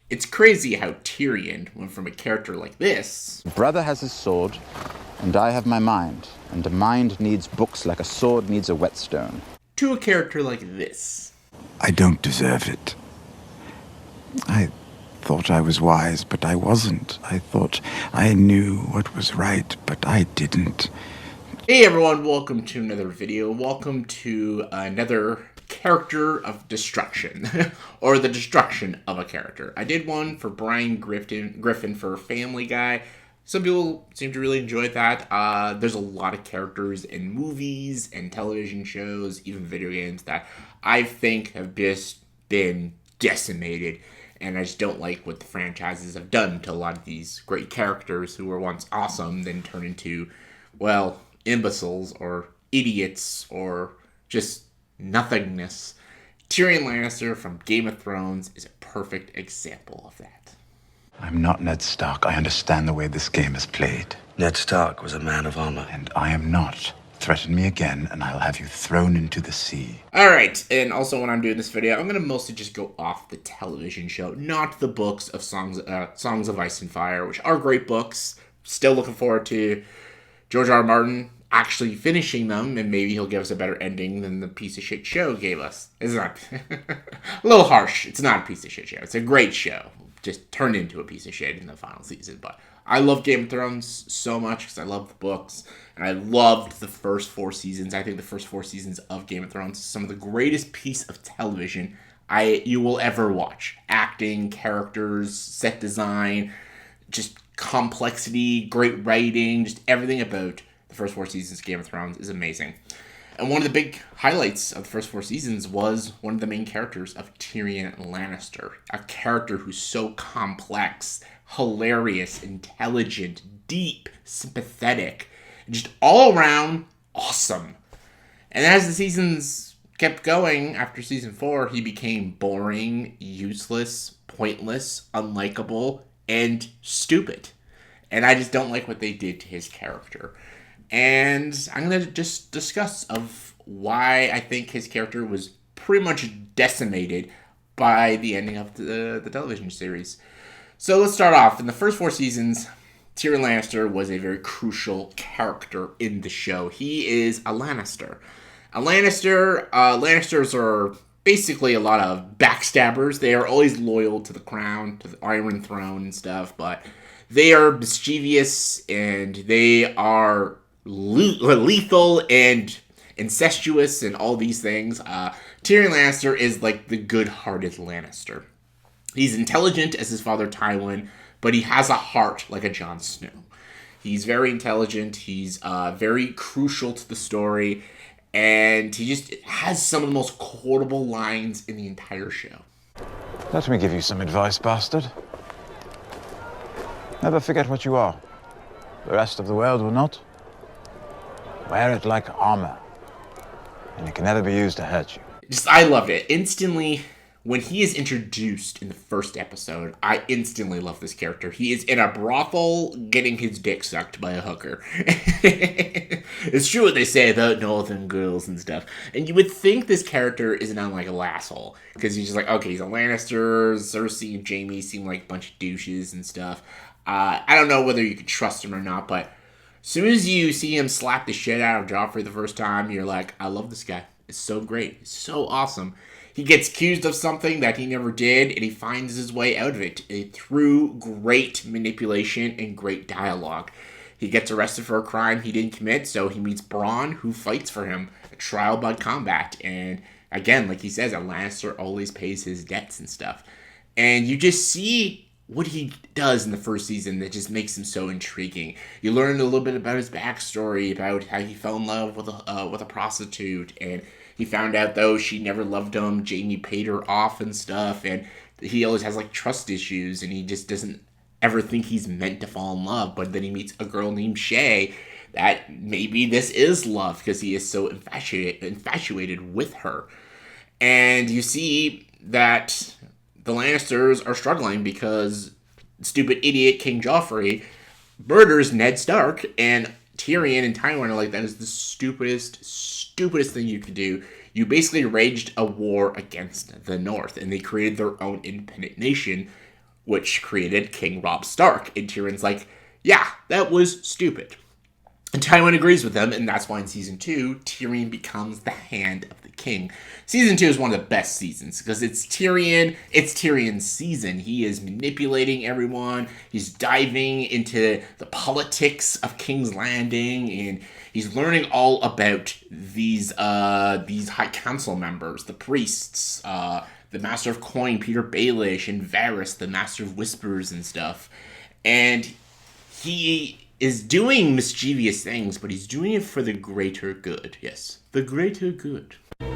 It's crazy how Tyrion went from a character like this. Brother has his sword, and I have my mind, and a mind needs books like a sword needs a whetstone. To a character like this. I don't deserve it. I thought I was wise, but I wasn't. I thought I knew what was right, but I didn't. Hey everyone, welcome to another video. Welcome to another character of destruction, or the destruction of a character. I did one for Brian Griffin for Family Guy. Some people seem to really enjoy that. There's a lot of characters in movies and television shows, even video games, that I think have just been decimated. And I just don't like what the franchises have done to a lot of these great characters who were once awesome, then turn into, well, imbeciles or idiots or just nothingness. Tyrion Lannister from Game of Thrones is a perfect example of that. I'm not Ned Stark. I understand the way this game is played. Ned Stark was a man of honor. And I am not. Threaten me again, and I'll have you thrown into the sea. Alright, and also when I'm doing this video, I'm going to mostly just go off the television show, not the books of Songs of Ice and Fire, which are great books. Still looking forward to George R. R. Martin actually finishing them, and maybe he'll give us a better ending than the piece of shit show gave us. It's not a little harsh. It's not a piece of shit show. It's a great show. Just turned into a piece of shit in the final season. But I love Game of Thrones so much because I love the books, and I loved the first 4 seasons. I think the first 4 seasons of Game of Thrones is some of the greatest piece of television you will ever watch. Acting, characters, set design, just complexity, great writing, just everything about the first 4 seasons of Game of Thrones is amazing. And one of the big highlights of the first 4 seasons was one of the main characters of Tyrion Lannister. A character who's so complex, hilarious, intelligent, deep, sympathetic, and just all around awesome. And as the seasons kept going, after season 4, he became boring, useless, pointless, unlikable, and stupid. And I just don't like what they did to his character. And I'm going to just discuss of why I think his character was pretty much decimated by the ending of the television series. So let's start off. In the first 4 seasons, Tyrion Lannister was a very crucial character in the show. He is a Lannister. Lannisters are basically a lot of backstabbers. They are always loyal to the crown, to the Iron Throne and stuff, but they are mischievous and they are lethal and incestuous and all these things. Tyrion Lannister is like the good-hearted Lannister. He's intelligent as his father Tywin, but he has a heart like a Jon Snow. He's very intelligent. He's very crucial to the story, and he just has some of the most quotable lines in the entire show. Let me give you some advice, bastard. Never forget what you are. The rest of the world will not. Wear it like armor, and it can never be used to hurt you. I loved it. Instantly, when he is introduced in the first episode, I instantly love this character. He is in a brothel getting his dick sucked by a hooker. It's true what they say about northern girls and stuff. And you would think this character is an unlikable asshole, because he's just like, okay, he's a Lannister, Cersei and Jaime seem like a bunch of douches and stuff. I don't know whether you could trust him or not, but as soon as you see him slap the shit out of Joffrey the first time, you're like, I love this guy. It's so great. It's so awesome. He gets accused of something that he never did, and he finds his way out of it through great manipulation and great dialogue. He gets arrested for a crime he didn't commit, so he meets Bronn, who fights for him, a trial by combat. And again, like he says, a Lannister always pays his debts and stuff. And you just see what he does in the first season that just makes him so intriguing. You learn a little bit about his backstory, about how he fell in love with a prostitute, and he found out, though, she never loved him. Jaime paid her off and stuff, and he always has, like, trust issues, and he just doesn't ever think he's meant to fall in love. But then he meets a girl named Shay that maybe this is love, because he is so infatuated with her. And you see that the Lannisters are struggling because stupid idiot King Joffrey murders Ned Stark, and Tyrion and Tywin are like, that is the stupidest thing you could do. You basically waged a war against the North, and they created their own independent nation which created King Robb Stark. And Tyrion's like, yeah, that was stupid. And Tywin agrees with them, and that's why in Season 2, Tyrion becomes the Hand of the King. Season 2 is one of the best seasons, because it's Tyrion's season. He is manipulating everyone, he's diving into the politics of King's Landing, and he's learning all about these High Council members, the priests, the Master of Coin, Peter Baelish, and Varys, the Master of Whispers and stuff. And he is doing mischievous things, but he's doing it for the greater good. Yes, the greater good.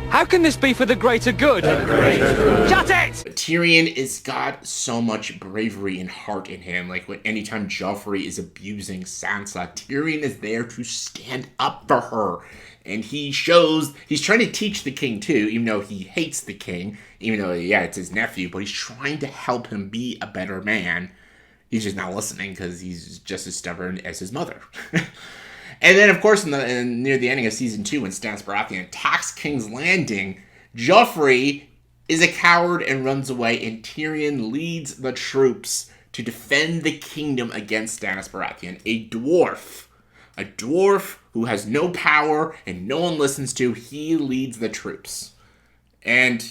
How can this be for the greater good? The greater good. Shut it! But Tyrion has got so much bravery and heart in him. Like, anytime Joffrey is abusing Sansa, Tyrion is there to stand up for her. And he's trying to teach the king too, even though he hates the king, even though, yeah, it's his nephew, but he's trying to help him be a better man. He's just not listening because he's just as stubborn as his mother. And then, of course, near the ending of Season 2, when Stannis Baratheon attacks King's Landing, Joffrey is a coward and runs away, and Tyrion leads the troops to defend the kingdom against Stannis Baratheon, a dwarf who has no power and no one listens to. He leads the troops. And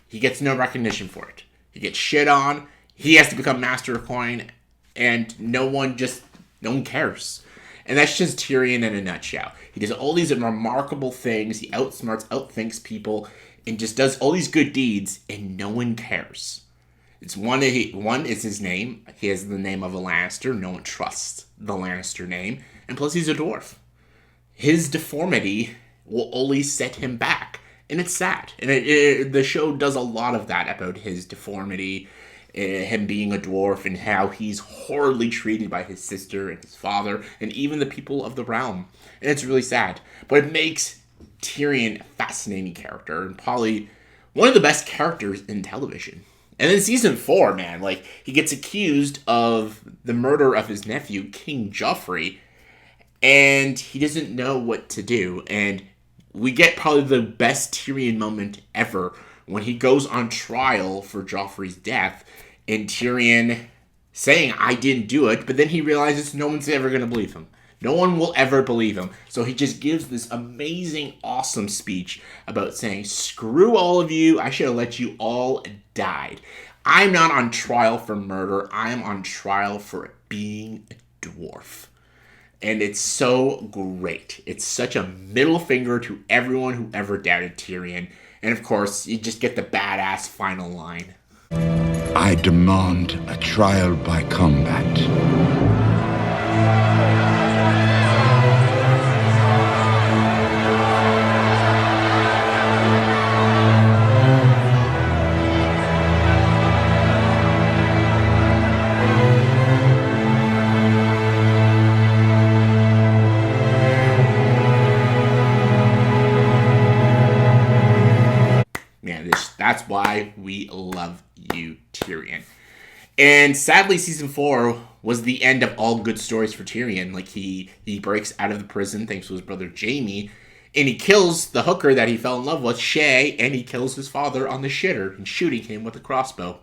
he gets no recognition for it. He gets shit on. He has to become Master of Coin, and no one cares. And that's just Tyrion in a nutshell. He does all these remarkable things. He outthinks people, and just does all these good deeds, and no one cares. It's one is his name. He has the name of a Lannister. No one trusts the Lannister name. And plus, he's a dwarf. His deformity will always set him back. And it's sad. And the show does a lot of that about his deformity, him being a dwarf, and how he's horribly treated by his sister and his father, and even the people of the realm. And it's really sad. But it makes Tyrion a fascinating character, and probably one of the best characters in television. And then Season 4, man, like, he gets accused of the murder of his nephew, King Joffrey, and he doesn't know what to do. And we get probably the best Tyrion moment ever when he goes on trial for Joffrey's death, and Tyrion saying, I didn't do it, but then he realizes no one's ever going to believe him. No one will ever believe him. So he just gives this amazing, awesome speech about saying, screw all of you, I should have let you all died. I'm not on trial for murder, I'm on trial for being a dwarf. And it's so great. It's such a middle finger to everyone who ever doubted Tyrion. And of course, you just get the badass final line. I demand a trial by combat. That's why we love you, Tyrion. And sadly, Season 4 was the end of all good stories for Tyrion. Like, he breaks out of the prison thanks to his brother Jaime, and he kills the hooker that he fell in love with, Shay, and he kills his father on the shitter and shooting him with a crossbow.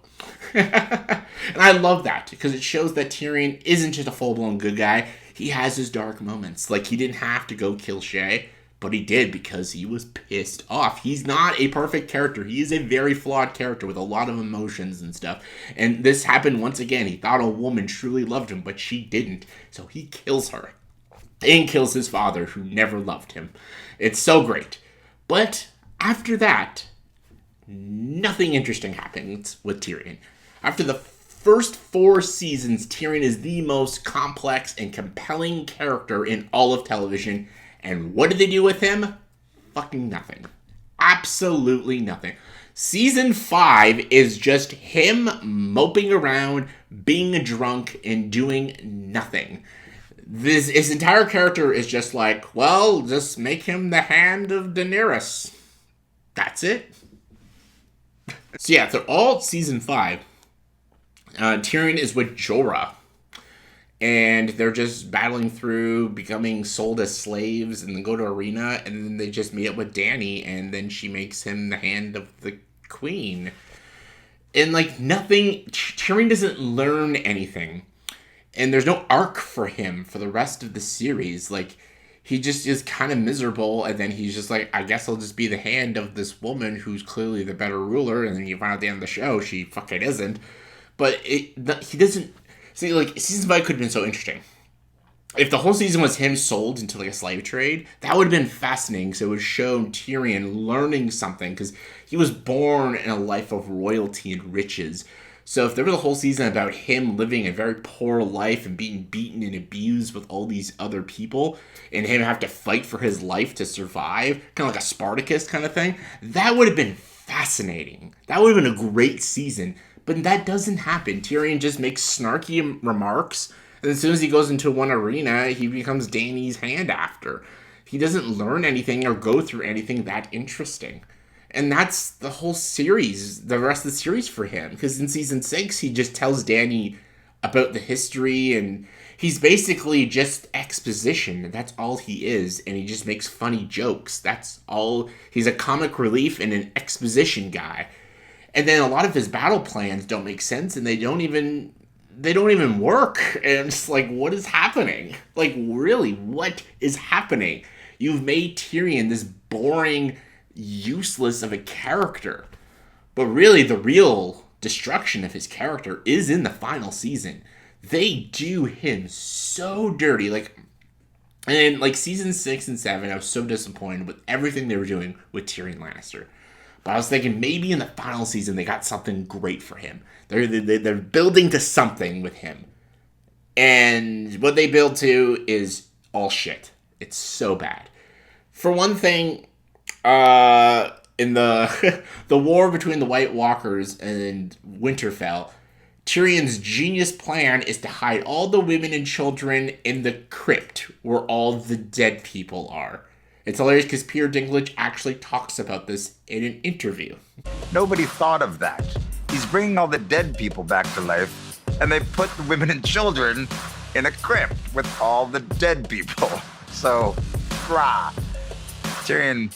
And I love that, because it shows that Tyrion isn't just a full-blown good guy. He has his dark moments. Like, he didn't have to go kill Shay, but he did because he was pissed off. He's not a perfect character. He is a very flawed character with a lot of emotions and stuff. And this happened once again. He thought a woman truly loved him, but she didn't. So he kills her. And kills his father, who never loved him. It's so great. But after that, nothing interesting happens with Tyrion. After the first 4 seasons, Tyrion is the most complex and compelling character in all of television. And what did they do with him? Fucking nothing. Absolutely nothing. Season 5 is just him moping around, being drunk, and doing nothing. His entire character is just like, well, just make him the Hand of Daenerys. That's it. So yeah, through all Season 5, Tyrion is with Jorah. And they're just battling through, becoming sold as slaves, and then go to arena, and then they just meet up with Dany, and then she makes him the Hand of the Queen. And, like, nothing, Tyrion doesn't learn anything. And there's no arc for him for the rest of the series. Like, he just is kind of miserable, and then he's just like, I guess I'll just be the hand of this woman who's clearly the better ruler, and then you find out at the end of the show she fucking isn't. But he doesn't... See, like, season 5 could have been so interesting. If the whole season was him sold into, like, a slave trade, that would have been fascinating, so it would show Tyrion learning something, because he was born in a life of royalty and riches. So if there was a whole season about him living a very poor life and being beaten and abused with all these other people, and him have to fight for his life to survive, kind of like a Spartacus kind of thing, that would have been fascinating. That would have been a great season. But that doesn't happen. Tyrion just makes snarky remarks, and as soon as he goes into one arena, he becomes Dany's hand after. He doesn't learn anything or go through anything that interesting. And that's the whole series, the rest of the series for him. Because in season 6, he just tells Dany about the history, and he's basically just exposition. That's all he is. And he just makes funny jokes. That's all. He's a comic relief and an exposition guy. And then a lot of his battle plans don't make sense, and they don't even work. And it's like, what is happening? Like, really, what is happening? You've made Tyrion this boring, useless of a character. But really, the real destruction of his character is in the final season. They do him so dirty. And like season 6 and 7, I was so disappointed with everything they were doing with Tyrion Lannister. But I was thinking maybe in the final season they got something great for him. They're building to something with him. And what they build to is all shit. It's so bad. For one thing, in the the war between the White Walkers and Winterfell, Tyrion's genius plan is to hide all the women and children in the crypt where all the dead people are. It's hilarious because Peter Dinklage actually talks about this in an interview. Nobody thought of that. He's bringing all the dead people back to life, and they put the women and children in a crypt with all the dead people. So, rah. Tyrion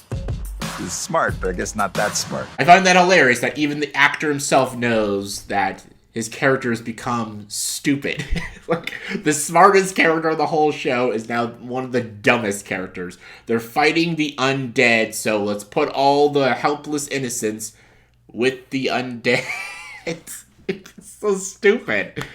is smart, but I guess not that smart. I find that hilarious that even the actor himself knows that his character has become stupid. Like, the smartest character of the whole show is now one of the dumbest characters. They're fighting the undead, so let's put all the helpless innocents with the undead. It's so stupid.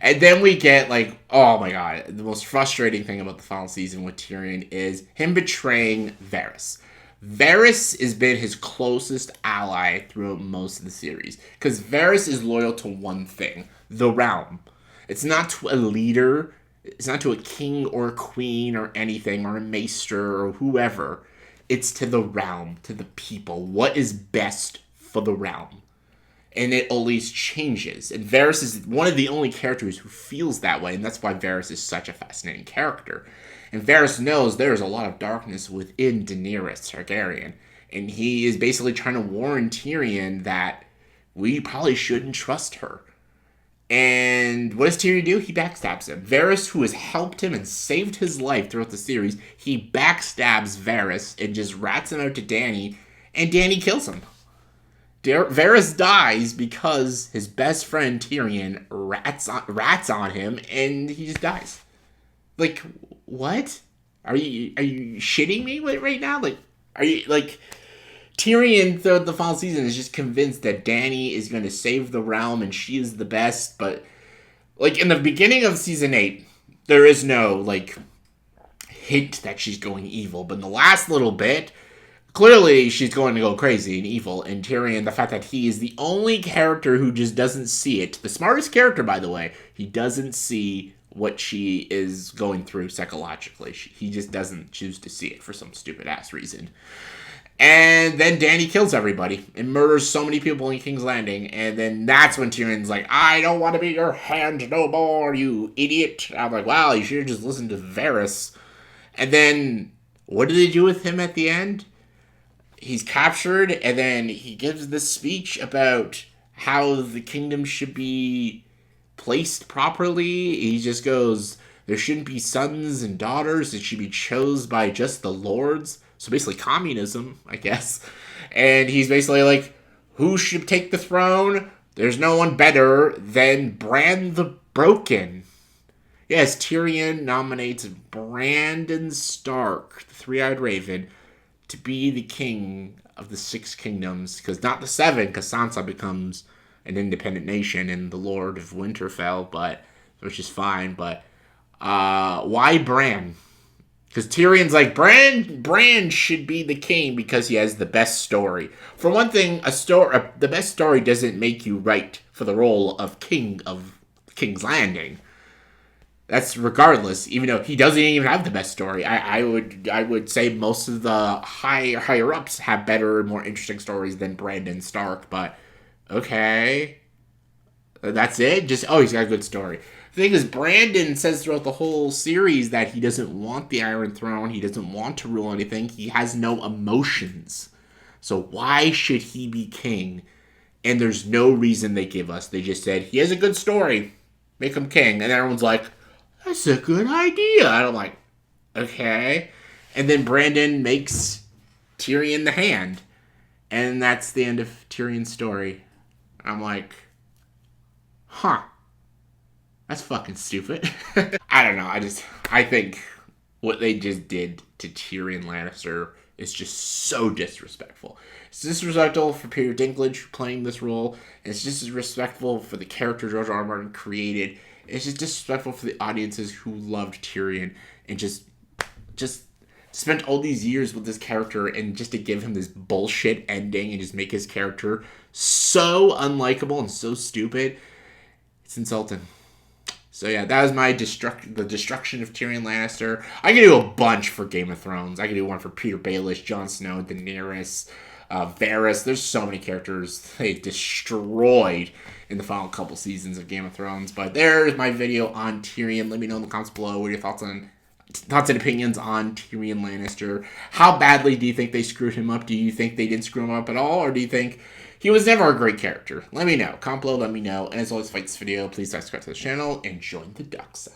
And then we get, like, oh my god, the most frustrating thing about the final season with Tyrion is him betraying Varys. Varys has been his closest ally throughout most of the series. Because Varys is loyal to one thing, the realm. It's not to a leader, it's not to a king or a queen or anything, or a maester or whoever. It's to the realm, to the people. What is best for the realm? And it always changes. And Varys is one of the only characters who feels that way, and that's why Varys is such a fascinating character. And Varys knows there is a lot of darkness within Daenerys Targaryen, and he is basically trying to warn Tyrion that we probably shouldn't trust her. And what does Tyrion do? He backstabs him. Varys, who has helped him and saved his life throughout the series, he backstabs Varys and just rats him out to Dany, and Dany kills him. Varys dies because his best friend Tyrion rats on him, and he just dies. Like, what? Are you shitting me right now? Like, are you, like, Tyrion throughout the final season is just convinced that Dany is going to save the realm and she is the best, but, like, in the beginning of season 8, there is no, like, hint that she's going evil, but in the last little bit, clearly she's going to go crazy and evil, and Tyrion, the fact that he is the only character who just doesn't see it, the smartest character, by the way, he doesn't see what she is going through psychologically. He just doesn't choose to see it for some stupid-ass reason. And then Dany kills everybody and murders so many people in King's Landing, and then that's when Tyrion's like, I don't want to be your hand no more, you idiot. I'm like, wow, you should have just listened to Varys. And then, what do they do with him at the end? He's captured, and then he gives this speech about how the kingdom should be placed properly. He just goes, there shouldn't be sons and daughters, it should be chose by just the lords. So basically communism, I guess. And he's basically like, who should take the throne? There's no one better than Bran the Broken. Yes, Tyrion nominates Brandon Stark, the Three-Eyed Raven, to be the king of the Six Kingdoms. Because not the Seven, because Sansa becomes an independent nation and the Lord of Winterfell, but which is fine. But why Bran? Because Tyrion's like, Bran should be the king because he has the best story. For one thing, the best story doesn't make you right for the role of king of King's Landing. That's regardless, even though he doesn't even have the best story. I would say most of the higher ups have better and more interesting stories than Brandon Stark, but okay. That's it? Just, oh, he's got a good story. The thing is, Brandon says throughout the whole series that he doesn't want the Iron Throne. He doesn't want to rule anything. He has no emotions. So why should he be king? And there's no reason they give us. They just said, he has a good story. Make him king. And everyone's like, that's a good idea. And I'm like, okay. And then Brandon makes Tyrion the Hand. And that's the end of Tyrion's story. I'm like, huh. That's fucking stupid. I don't know. I think what they just did to Tyrion Lannister is just so disrespectful. It's disrespectful for Peter Dinklage playing this role. And it's disrespectful for the character George R. R. Martin created. It's just disrespectful for the audiences who loved Tyrion and just spent all these years with this character, and just to give him this bullshit ending and just make his character so unlikable and so stupid, it's insulting. So yeah, that was my the destruction of Tyrion Lannister. I could do a bunch for Game of Thrones. I could do one for Peter Baelish, Jon Snow, Daenerys, Varys. There's so many characters they destroyed in the final couple seasons of Game of Thrones. But there's my video on Tyrion. Let me know in the comments below what are your thoughts and opinions on Tyrion Lannister. How badly do you think they screwed him up? Do you think they didn't screw him up at all? Or do you think he was never a great character? Let me know. Comment below, let me know. And as always, if you like this video, please subscribe to the channel and join the dark side.